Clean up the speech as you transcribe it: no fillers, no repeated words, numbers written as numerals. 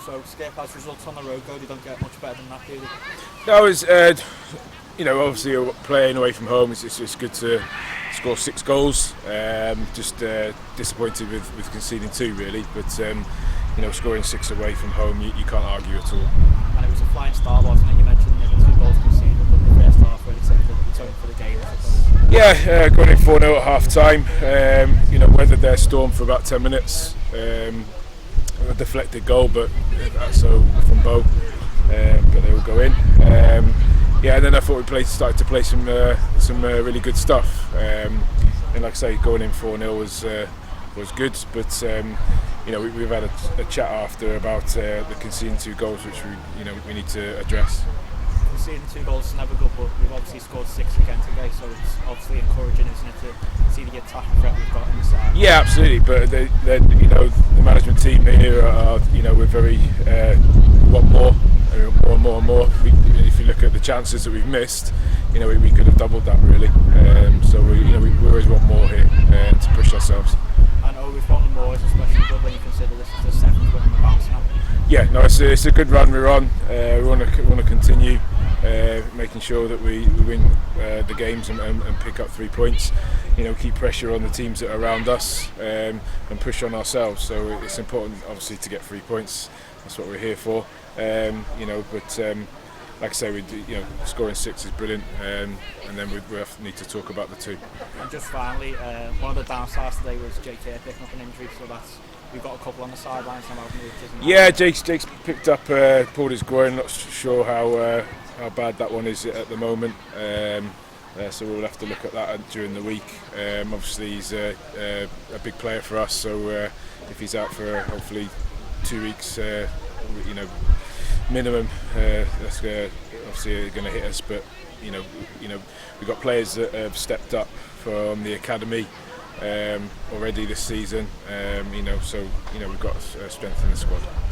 So Skip, as results on the road go, they don't get much better than that, do they? That was, obviously playing away from home. It's good to score 6 goals. Just disappointed with conceding 2 really, but scoring 6 away from home, you can't argue at all. And it was a flying start, wasn't it? You mentioned the 2 goals conceded, but the first half really set the tone for the game. Yeah, going in 4-0 at half time. Weathered their storm for about 10 minutes. A deflected goal, but that's from Bo. But they will go in. And then I thought we started to play some really good stuff. And like I say, going in 4-0 was good, but we've had a chat after about the conceding 2 goals, which we need to address. Conceding 2 goals is never good, but we've obviously scored 6 again today, so it's obviously encouraging, isn't it, to see the attacking threat we've got on the side. Yeah, absolutely. But the management team here are we're very want more and more. If you look at the chances that we've missed, we could have doubled that really. So we always want more here to push ourselves. I know we've wanted more, especially good when you consider this is the 7th win in the bounce now. Yeah, no, it's a good run we're on. We want to continue making sure that we win the games and pick up 3 points. Keep pressure on the teams that are around us and push on ourselves. So it's important, obviously, to get 3 points. That's what we're here for. Like I say, scoring 6 is brilliant, and then we need to talk about the 2. And just finally, one of the downsides today was Jake here picking up an injury, so we've got a couple on the sidelines now, haven't we? Yeah, Jake's picked up, pulled his groin. Not sure how bad that one is at the moment. So we'll have to look at that during the week. Obviously, he's a big player for us, so if he's out for hopefully 2 weeks, minimum, that's obviously going to hit us. But we've got players that have stepped up from the academy already this season. So we've got strength in the squad.